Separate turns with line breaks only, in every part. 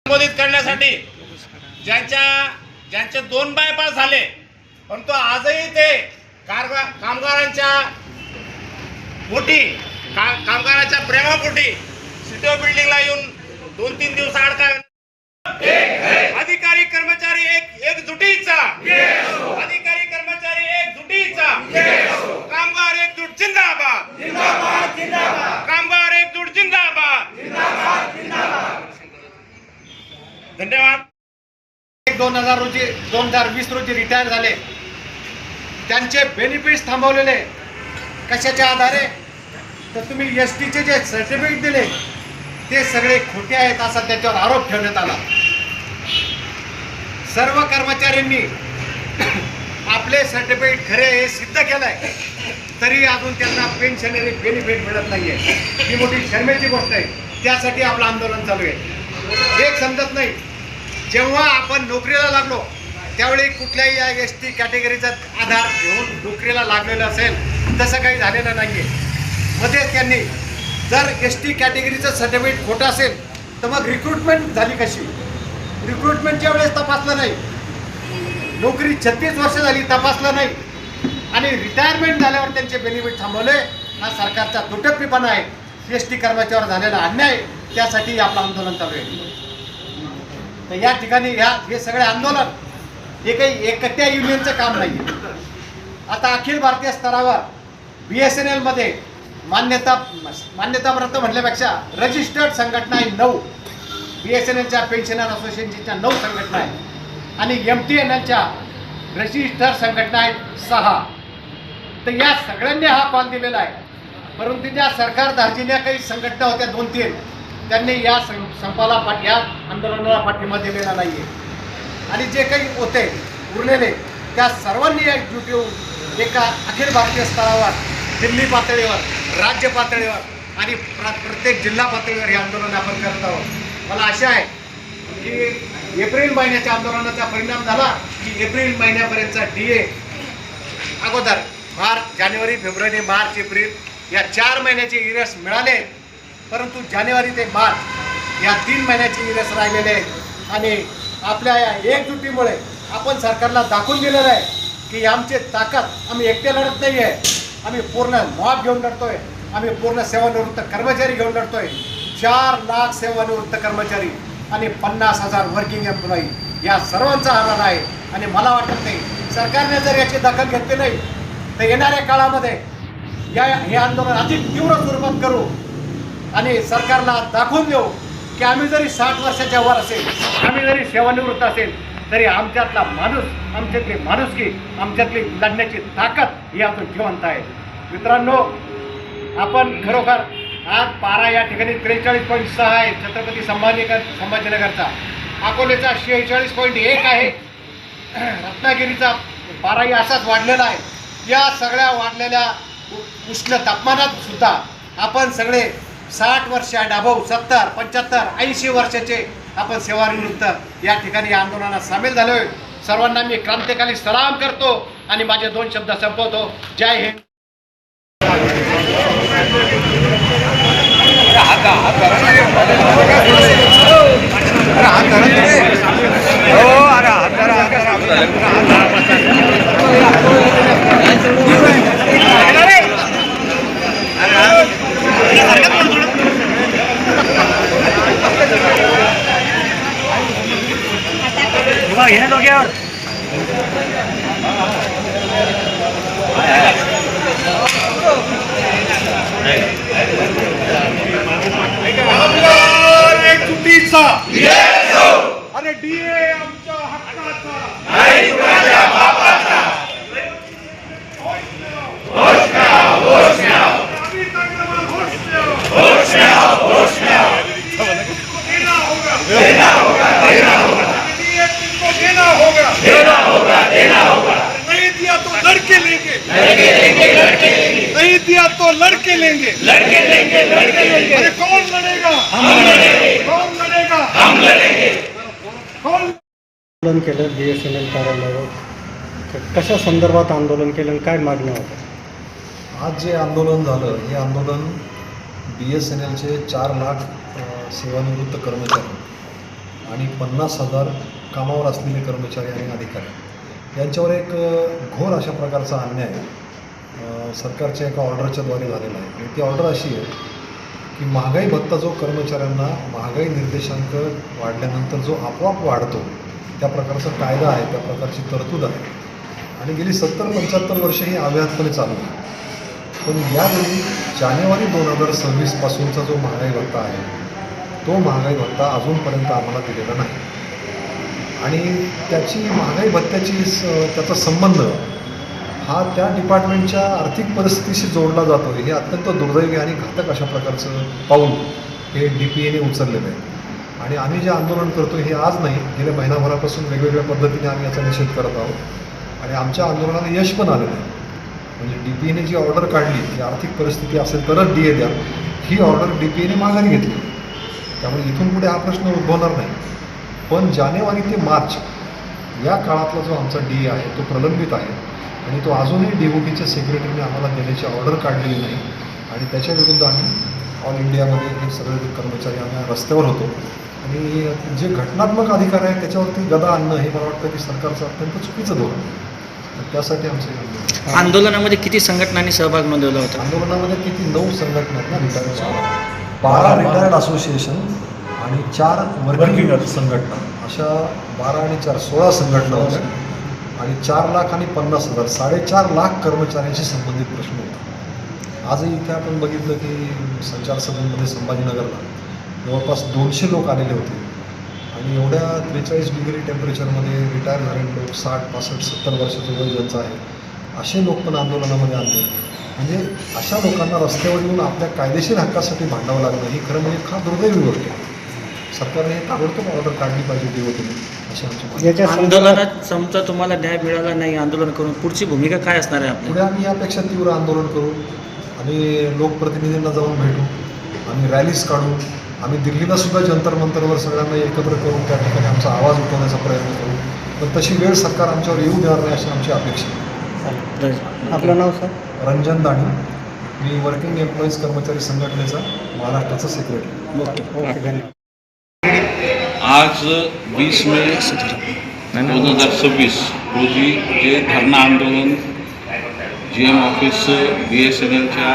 संबोधित करण्यासाठी ज्यांचे 2 बायपास झाले, परंतु आजही ते कामगारांच्या पोटी, कामगारांच्या प्रेमापोटी सिटी बिल्डिंगला येऊन 2-3 दिवस अडकावे. अधिकारी कर्मचारी एकजुटीचा, अधिकारी कर्मचारी एकजुटीचा, कामगार एकजूट जिंदाबाद, कामगार एकजूट जिंदाबाद. धन्यवाद.
2020 रोजी रिटायर झाले, त्यांचे बेनिफिट्स थांबवलेले कशाच्या आधारे? तर तुम्ही एसटीचे जे सर्टिफिकेट दिले ते सगळे खोटे आहेत असा त्याच्यावर आरोप ठेवण्यात आला. सर्व कर्मचाऱ्यांनी आपले सर्टिफिकेट खरे हे सिद्ध केलंय, तरी अजून त्यांना पेन्शनरी बेनिफिट मिळत नाहीये. ही मोठी शरमेची गोष्ट आहे. त्यासाठी आपलं आंदोलन चालू आहे. एक समजत नाही, जेव्हा आपण नोकरीला लागलो त्यावेळी कुठल्याही या एसटी कॅटेगरीचा आधार घेऊन नोकरीला लागलेलं असेल, तसं काही झालेलं नाहीये. मध्येच त्यांनी जर एसटी कॅटेगरीचं सर्टिफिकेट खोटं असेल तर मग रिक्रुटमेंट झाली कशी? रिक्रुटमेंटच्या वेळेस तपासलं नाही, नोकरी 36 वर्ष झाली तपासलं नाही, आणि रिटायरमेंट झाल्यावर त्यांचे बेनिफिट थांबवले. हा सरकारचा दुटप्पीपणा आहे, एसटी कर्मचाऱ्यावर झालेला अन्याय. त्यासाठी आपलं आंदोलन चालू आहे. तर या ठिकाणी हे सगळे आंदोलन हे काही एकट्या युनियनचं काम नाही. आता अखिल भारतीय स्तरावर BSNL मध्ये मान्यताप्राप्त म्हटल्यापेक्षा रजिस्टर्ड संघटना आहे 9. BSNLच्या पेन्शनर असोसिएशनच्या 9 संघटना आहेत, आणि MTNLच्या रजिस्टर संघटना आहेत 6. तर या सगळ्यांनी हा कॉल दिलेला आहे. परंतु ज्या सरकार धार्जिन्या काही संघटना होत्या 2-3, त्यांनी या या आंदोलनाला पाठिंबा दिलेला नाही आहे. आणि जे काही होते उरलेले त्या सर्वांनी एकजूट येऊन एका अखिल भारतीय स्तरावर, दिल्ली पातळीवर, राज्य पातळीवर आणि प्रत्येक जिल्हा पातळीवर हे आंदोलन आपण करत आहोत. मला आशा आहे की एप्रिल महिन्याच्या आंदोलनाचा परिणाम झाला की एप्रिल महिन्यापर्यंतचा DA अगोदर मार्च, जानेवारी, फेब्रुवारी, मार्च, एप्रिल या 4 महिन्याचे इरेस मिळाले, परंतु जानेवारी ते मार्च या 3 महिन्याचे इरेस राहिलेले आहेत. आणि आपल्या या एकजुटीमुळे आपण सरकारला दाखवून दिलेलं आहे की आमची ताकद, आम्ही एकटे लढत नाही आहे, आम्ही पूर्ण मॉब घेऊन लढतोय, आम्ही पूर्ण सेवानिवृत्त कर्मचारी घेऊन लढतोय. 4 लाख सेवानिवृत्त कर्मचारी आणि 50,000 वर्किंग एम्प्लॉई या सर्वांचा आधार आहे. आणि मला वाटत नाही सरकारने जर याची दखल घेतली नाही तर येणाऱ्या काळामध्ये हे आंदोलन अधिक तीव्र स्वरूपात करू आणि सरकारला दाखवून देऊ की आम्ही जरी 60 वर्षाच्या वर असेल, आम्ही जरी सेवानिवृत्त असेल, तरी आमच्यातला माणूस, आमच्यातली माणुसकी, आमच्यातली लढण्याची ताकद ही आपण जिवंत आहे. मित्रांनो, आपण खरोखर आज पारा या ठिकाणी 43.6 आहे छत्रपती संभाजीनगरचा, अकोलेचा 46.1 आहे, रत्नागिरीचा पाराही असाच वाढलेला आहे. या सगळ्या वाढलेल्या उष्ण तापमानात सुद्धा आपण सगळे 60 वर्ष अबोव, 70, 75, 80 वर्षाचे आपण सेवानिवृत्त या ठिकाणी या आंदोलनात सामील झालोय. सर्वांना मी क्रांतिकारी सलाम करतो आणि माझे 2 शब्द संपवतो. जय हिंद. एकजुटीचा अरे DA आमच्या हक्काचा, नाही कुणाच्या बापाचा. होश म्याव, होश म्याव, होश म्याव, होश म्याव. देना होगा, देना होगा, देना होगा. देना होगा, देना होगा, देना होगा. नहीं दिया तो लड़के लेंगे, लड़के लेंगे, लड़के लेंगे. नहीं दिया तो लड़के लेंगे, लड़के लेंगे, लड़के लेंगे. अरे कौन लड़ेगा? हम लड़ेंगे. कौन लड़ेगा? हम लड़ेंगे. कौन
आंदोलन केलं BSNL कार्यालयावर? कशा संदर्भात आंदोलन केलं आणि काय मागण्या होत्या?
आज जे आंदोलन झालं हे आंदोलन BSNLचे 4 लाख सेवानिवृत्त कर्मचारी आणि 50,000 कामावर असलेले कर्मचारी आणि अधिकारी यांच्यावर एक घोर अशा प्रकारचा अन्याय सरकारच्या एका ऑर्डरच्या द्वारे झालेला आहे. आणि ती ऑर्डर अशी आहे की महागाई भत्ता जो कर्मचाऱ्यांना महागाई निर्देशांक वाढल्यानंतर जो आपोआप वाढतो त्या प्रकारचा कायदा आहे, त्या प्रकारची तरतूद आहे आणि गेली 70-75 वर्ष ही अव्याहतपणे चालू आहे. पण यावेळी जानेवारी 2026 पासूनचा जो महागाई भत्ता आहे तो महागाई भत्ता अजूनपर्यंत आम्हाला दिलेला नाही आणि त्याची महागाई भत्त्याची त्याचा संबंध हा त्या डिपार्टमेंटच्या आर्थिक परिस्थितीशी जोडला जातो. हे अत्यंत दुर्दैवी आणि घातक अशा प्रकारचं पाऊल हे DPAने उचललेलं आहे आणि आम्ही जे आंदोलन करतो हे आज नाही, गेल्या महिनाभरापासून वेगवेगळ्या पद्धतीने आम्ही याचा निषेध करत आहोत आणि आमच्या आंदोलनाला यश पण आलेलं आहे. म्हणजे DPAने जी ऑर्डर काढली की आर्थिक परिस्थिती असेल तरच DA द्या, ही ऑर्डर DPAने माघारी घेतली. त्यामुळे इथून पुढे हा प्रश्न उद्भवणार नाही. पण जानेवारी ते मार्च या काळातला जो आमचा DA आहे तो प्रलंबित आहे आणि तो अजूनही DOTच्या सेक्रेटरीने आम्हाला देण्याची ऑर्डर काढलेली नाही आणि त्याच्या विरुद्ध आम्ही ऑल इंडियामध्ये हे सगळे कर्मचारी आम्ही रस्त्यावर होतो आणि जे घटनात्मक अधिकार आहे त्याच्यावरती गदा आणणं हे मला वाटतं की सरकारचं अत्यंत चुकीचं धोरण आहे. तर त्यासाठी आमचं
आंदोलनामध्ये किती संघटनांनी सहभाग नोंदवला होता?
आंदोलनामध्ये किती 9 संघटना आहेत ना रिटायर्ड, 12 रिटायर्ड असोसिएशन आणि 4 वर्किंग संघटना, अशा 12 आणि 4 16 संघटना होत्या आणि 4,50,000 4.5 लाख कर्मचाऱ्यांशी संबंधित प्रश्न होता. आजही इथे आपण बघितलं की संचारसभेमध्ये संभाजीनगरला जवळपास 200 लोक आलेले होते आणि एवढ्या 43 डिग्री टेम्परेचरमध्ये रिटायर झालेले लोक 60, 65, 70 वर्षाचं वय ज्यांचं आहे असे लोक पण आंदोलनामध्ये आणले. म्हणजे अशा लोकांना रस्त्यावर येऊन आपल्या कायदेशीर हक्कासाठी भांडावं लागणं ही खरं म्हणजे फार दुर्दैवी गोष्ट आहे. सरकारने हे ताबडतोब ऑर्डर काढली पाहिजे DOTने अशी आमची मागणी.
याच्या
आंदोलनात समजा तुम्हाला न्याय मिळाला नाही आंदोलन करून पुढची भूमिका काय असणार आहे आपली?
पुढे आम्ही यापेक्षा तीव्र आंदोलन करू आणि लोकप्रतिनिधींना जाऊन भेटू, आम्ही रॅलीज काढू, आम्ही दिल्लीला सुद्धा जंतर मंतरवर सगळ्यांना एकत्र करून त्या ठिकाणी आमचा आवाज उठवण्याचा प्रयत्न करू. पण तशी वेळ सरकार आमच्यावर येऊ देणार नाही अशी आमची अपेक्षा आहे.
आपलं नाव सर?
रंजन दाणी, मी वर्किंग एम्प्लॉईज कर्मचारी संघटनेचा महाराष्ट्राचा सेक्रेटरी.
ओके, धन्यवाद.
आज 20 मे 2026 रोजी जे धरणं आंदोलन GM ऑफिस BSNLच्या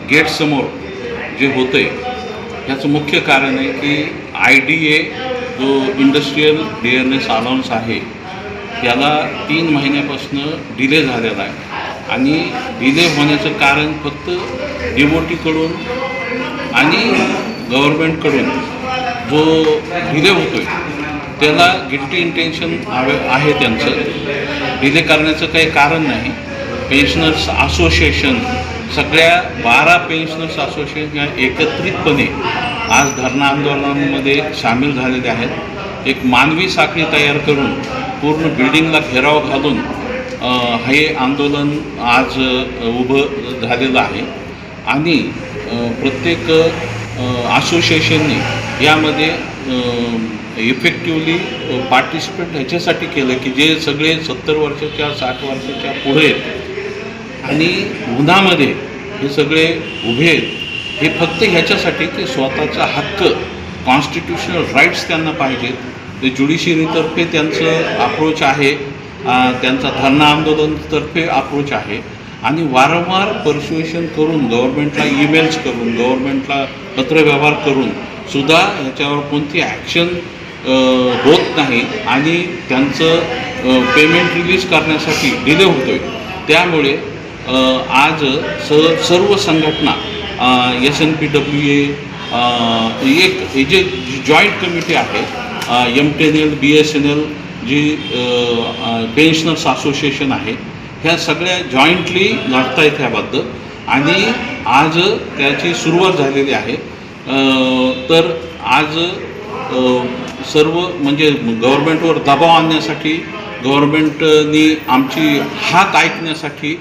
गेटसमोर जे होतं आहे याचं मुख्य कारण आहे की IDA जो इंडस्ट्रीयल डिअरनेस अलाउन्स आहे त्याला 3 महिन्यापासून डिले झालेला आहे आणि डिले होण्याचं कारण फक्त DOTकडून आणि गव्हर्नमेंटकडून जो डिले होतो आहे त्याला गिल्टी इंटेन्शन आहे त्यांचं. डिले करण्याचं काही कारण नाही. पेन्शनर्स असोसिएशन सगळ्या 12 पेन्शनर्स असोसिएशन या एकत्रितपणे आज धरणं आंदोलनामध्ये सामील झालेले आहेत. एक मानवी साखळी तयार करून पूर्ण बिल्डिंगला घेराव घालून हे आंदोलन आज उभं झालेलं आहे आणि प्रत्येक असोसिएशनने यामध्ये इफेक्टिवली पार्टिसिपेट ह्याच्यासाठी केलं की जे सगळे 70 वर्षाच्या 60 वर्षाच्या पुढे आहेत आणि उन्हामध्ये हे सगळे उभे आहेत हे फक्त ह्याच्यासाठी की स्वतःचा हक्क कॉन्स्टिट्युशनल राईट्स त्यांना पाहिजेत. ते ज्युडिशियरीतर्फे त्यांचं अप्रोच आहे, त्यांचा धरणं आंदोलनतर्फे अप्रोच आहे आणि वारंवार पर्सुएशन करून गव्हर्नमेंटला ईमेल्स करून गव्हर्नमेंटला पत्रव्यवहार करून सुद्धा ह्याच्यावर कोणती ॲक्शन होत नाही आणि त्यांचं पेमेंट रिलीज करण्यासाठी डिले होतो आहे. त्यामुळे आज सर्व संघटना SNPWA एक जे जॉईंट कमिटी आहे MTNL BSNL जी पेन्शनर्स असोसिएशन आहे ह्या सगळ्या जॉईंटली लढता आहेत ह्याबद्दल आणि आज त्याची सुरुवात झालेली आहे. तर आज सर्व म्हणजे गव्हर्नमेंटवर दबाव आणण्यासाठी गव्हर्नमेंटनी आमची हाक ऐकण्यासाठी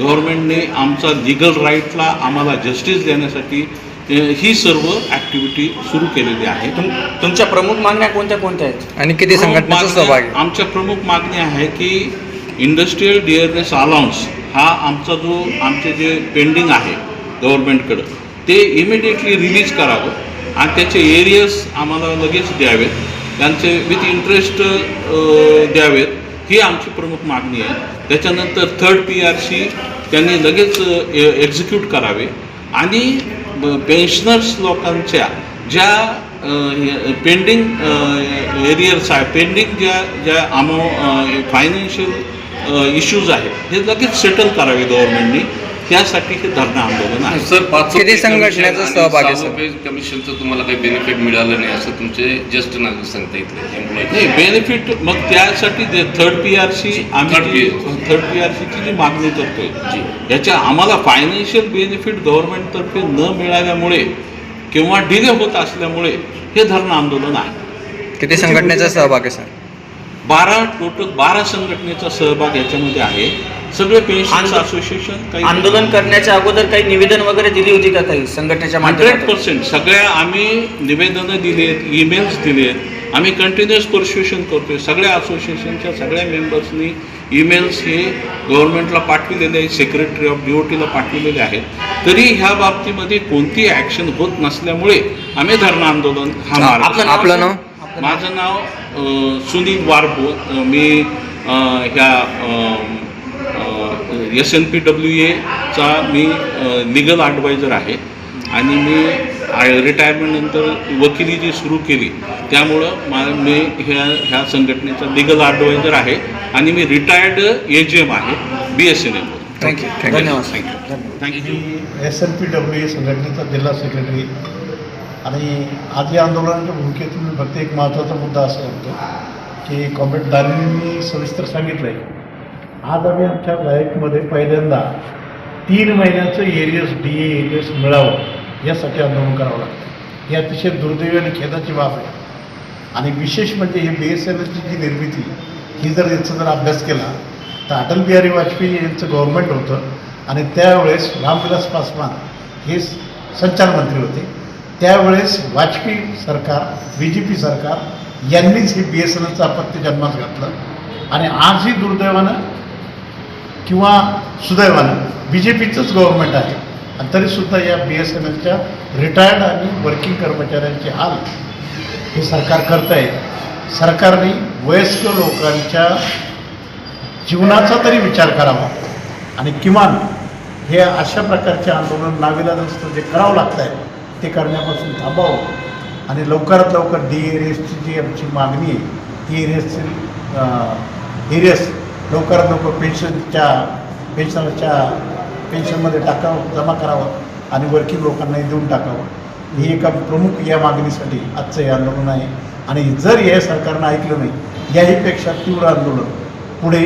गव्हर्नमेंटने आमचा लिगल राईटला आम्हाला जस्टिस देण्यासाठी ही सर्व ॲक्टिव्हिटी सुरू केलेली आहे.
तुमच्या प्रमुख मागण्या कोणत्या आहेत
आणि किती संघटनेचा सहभाग आहे?
आमच्या प्रमुख मागणी आहे की इंडस्ट्रीयल डिअरनेस अलाउन्स हा आमचा आमचे जे पेंडिंग आहे गव्हर्नमेंटकडं ते इमिडिएटली रिलीज करावं आणि त्याचे एरियस आम्हाला लगेच द्यावेत, त्यांचे विथ इंटरेस्ट द्यावेत, ही आमची प्रमुख मागणी आहे. त्याच्यानंतर थर्ड PRC त्यांनी लगेच एक्झिक्यूट करावे आणि पेन्शनर्स लोकांच्या ज्या पेंडिंग एरियर्स आहे, पेंडिंग ज्या फायनान्शियल इश्यूज आहेत हे लगेच सेटल करावे गव्हर्नमेंटनी. त्यासाठी हे धरणं आंदोलन आहे.
सर, 5
किती संघटनेचा सहभाग आहे, सर?
कमिशनचं तुम्हाला काही बेनिफिट मिळालं नाही असं तुमचे ज्येष्ठ नागरिक सांगता इथले एम्प्लॉई.
नाही, बेनिफिट मग त्यासाठी थर्ड PRC आम्ही थर्ड PRCची जी मागणी करतोय याच्या आम्हाला फायनान्शियल बेनिफिट गव्हर्नमेंटतर्फे न मिळाल्यामुळे किंवा डिले होत असल्यामुळे हे धरणं आंदोलन आहे.
किती संघटनेचा सहभाग आहे, सर?
12 संघटनेचा सहभाग याच्यामध्ये आहे. सगळे पेन्शन असोसिएशन काही
आंदोलन करण्याच्या अगोदर काही निवेदन वगैरे दिली होती का काही संघटनेच्या माध्यमातून?
100% सगळ्या आम्ही निवेदनं दिलेत, ईमेल्स दिलेत. आम्ही कंटिन्युअस परस्युएशन करतोय. सगळ्या असोसिएशनच्या सगळ्या मेंबर्सनी ईमेल्स हे गव्हर्नमेंटला पाठविलेले आहेत, सेक्रेटरी ऑफ DOTला पाठविलेले आहेत. तरी ह्या बाबतीमध्ये कोणती ॲक्शन होत नसल्यामुळे आम्ही धरणं आंदोलन हा मार्ग.
आपलं नाव?
माझं नाव सुनील वारपो. मी ह्या SNPWAचा मी लिगल ॲडवायझर आहे आणि मी रिटायरमेंटनंतर वकिली जी सुरू केली त्यामुळं मी ह्या संघटनेचा लिगल ॲडवायझर आहे आणि मी रिटायर्ड AGM आहे BSNL.
थँक्यू.
धन्यवाद.
थँक्यू.
SNPWA संघटनेचा जिल्हा सेक्रेटरी. आणि आज या आंदोलनाच्या भूमिकेतून मी फक्त एक महत्त्वाचा मुद्दा असा होतो की कॉम्रेड दानवेंनी सविस्तर सांगितलं आहे. आज आम्ही आमच्या लाईफमध्ये पहिल्यांदा 3 महिन्याचं DA एरियस मिळावं यासाठी आंदोलन करावं लागतं. ही अतिशय दुर्दैवी आणि खेदाची बाब आहे. आणि विशेष म्हणजे ही BSNLची जी निर्मिती ही जर याचा जर अभ्यास केला तर अटल बिहारी वाजपेयी यांचं गव्हर्नमेंट होतं आणि त्यावेळेस रामविलास पासवान हे संचारमंत्री होते. त्यावेळेस वाजपेयी सरकार, BJP सरकार यांनीच हे BSNLचं अपत्य जन्मास घातलं. आणि आजही दुर्दैवानं किंवा सुदैवानं BJPचंच गव्हर्नमेंट आहे आणि तरीसुद्धा या BSNLच्या रिटायर्ड आणि वर्किंग कर्मचाऱ्यांचे हाल हे सरकार करत आहे. सरकारने वयस्कर लोकांच्या जीवनाचा तरी विचार करावा आणि किमान हे अशा प्रकारचे आंदोलन नाविलाजास्तव जे करावं लागतं आहे ते करण्यापासून थांबावं आणि लवकरात लवकर DARSची जी आमची मागणी आहे ती एरियस लवकरात लवकर पेन्शनमध्ये टाकावं, जमा करावं आणि वर्किंग लोकांनाही देऊन टाकावं. ही एका प्रमुख या मागणीसाठी आजचं हे आंदोलन आहे. आणि जर हे सरकारनं ऐकलं नाही याहीपेक्षा तीव्र आंदोलन पुढे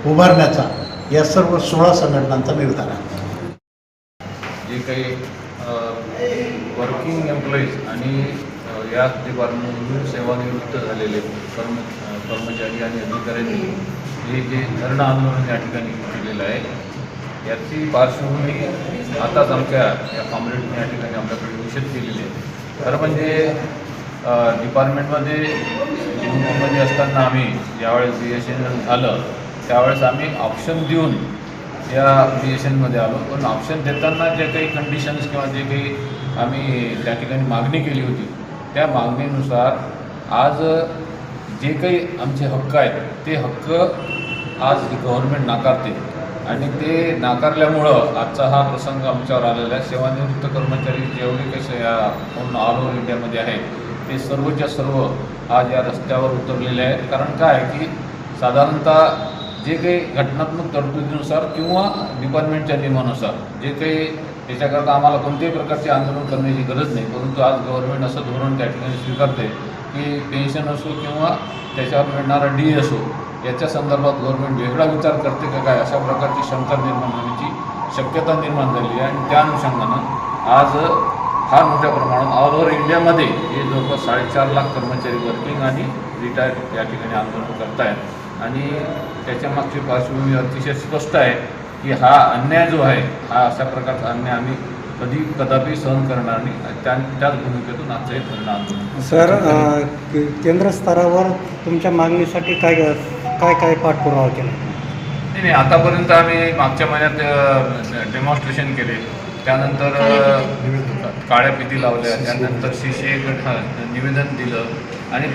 उभारण्याचा या सर्व 16 संघटनांचा निर्धार आहे.
जे काही वर्किंग एम्प्लॉईज आणि या डिपार्टमेंटमधून सेवानिवृत्त झालेले कर्मचारी आणि अधिकाऱ्यांनी हे जे धरणं आंदोलन या ठिकाणी केलेलं आहे याची पार्श्वभूमी आताच आमच्या या कॉम्रेडने या ठिकाणी आपल्याकडे निषेध केलेली आहे. खरं म्हणजे डिपार्टमेंटमध्ये असताना आम्ही ज्यावेळेस BSNL आलं त्यावेळेस आम्ही ऑप्शन देऊन या BSNLमध्ये आलो. पण ऑप्शन देताना जे काही कंडिशन्स किंवा जे काही आम्ही त्या ठिकाणी मागणी केली होती त्या मागणीनुसार आज जे काही आमचे हक्क आहेत ते हक्क आज गव्हर्नमेंट नाकारते आणि ते नाकारल्यामुळं आजचा हा प्रसंग आमच्यावर आलेला आहे. सेवानिवृत्त कर्मचारी जेवढे काही या पूर्ण ऑल ओव्हर इंडियामध्ये आहेत ते सर्वच्या सर्व आज या रस्त्यावर उतरलेले आहेत. कारण काय आहे की साधारणतः जे काही घटनात्मक तरतुदीनुसार किंवा डिपार्टमेंटच्या नियमानुसार जे काही त्याच्याकरता आम्हाला कोणत्याही प्रकारचे आंदोलन करण्याची गरज नाही, परंतु आज गव्हर्नमेंट असं धोरण त्या ठिकाणी स्वीकारते की पेन्शन असो किंवा त्याच्यावर मिळणारा DA असो याच्या संदर्भात गव्हर्नमेंट वेगळा विचार करते का काय अशा प्रकारची शंका निर्माण होण्याची शक्यता निर्माण झाली आहे. आणि त्या अनुषंगानं आज फार मोठ्या प्रमाणात ऑल ओव्हर इंडियामध्ये हे जवळपास 4.5 लाख कर्मचारी वर्किंग आणि रिटायर्ड या ठिकाणी आंदोलन करत आहेत. आणि त्याच्या मागची पार्श्वभूमी अतिशय स्पष्ट आहे की हा अन्याय जो आहे हा अशा प्रकारचा अन्याय आम्ही कदापि सहन करणार नाही. त्याच भूमिकेतून आजचं हे धरणं आंदोलन.
सर, केंद्र स्तरावर तुमच्या मागणीसाठी काय पाठपुरावा केला?
नाही, आतापर्यंत आम्ही मागच्या महिन्यात डेमॉन्स्ट्रेशन केले त्यानंतर काळ्या फिती लावल्या, त्यानंतर CCA गट निवेदन दिलं आणि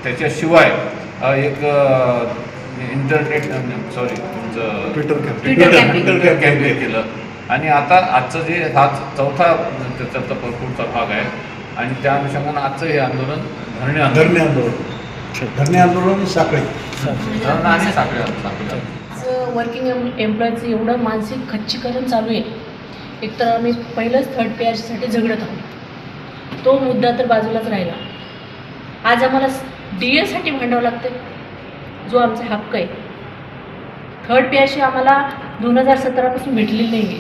त्याच्याशिवाय एक इंटरनेट तुमचं ट्विटर कॅम्पेन केलं आणि आता आजचं जे हा चौथा त्याचा पुढचा भाग आहे आणि त्या अनुषंगानं आजचं हे आंदोलन
धरणे आंदोलन साखळी
आणि साखळी
वर्किंग एम्प्लॉयचं एवढं मानसिक खच्चीकरण चालू आहे. एकतर आम्ही पहिलंच थर्ड पेअरसाठी झगडत आहोत, तो मुद्दा तर बाजूलाच राहिला. आज आम्हाला DA साठी भांडावं लागतं, जो आमचा हक्क आहे. थर्ड पेअरशी आम्हाला 2017 भेटलेली नाही आहे,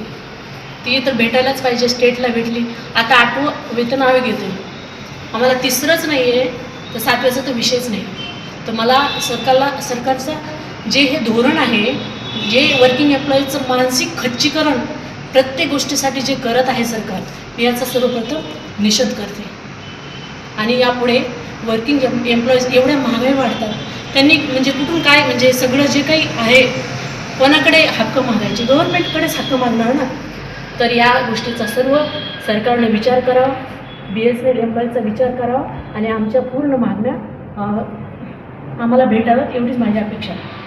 ती तर भेटायलाच पाहिजे. स्टेटला भेटली, आता 8वं वेतन आयोग येते, आम्हाला 3रंच नाही आहे तर 7व्याचा तर विषयच नाही. तर मला सरकारचं जे हे धोरण आहे, जे वर्किंग एम्प्लॉईजचं मानसिक खच्चीकरण प्रत्येक गोष्टीसाठी जे करत आहे सरकार, मी याचा सर्वप्रथम निषेध करते. आणि यापुढे वर्किंग एम्प्लॉईज एवढ्या महागाई वाढतात, त्यांनी म्हणजे कुठून काय म्हणजे सगळं जे काही आहे कोणाकडे हक्क मागायचे, गव्हर्नमेंटकडेच हक्क मागणार ना. तर या गोष्टीचा सर्व सरकारने विचार करावा, BSNL एम्प्लॉईजचा विचार करावा आणि आमच्या पूर्ण मागण्या आम्हाला भेटाव्यात, एवढीच माझी अपेक्षा आहे.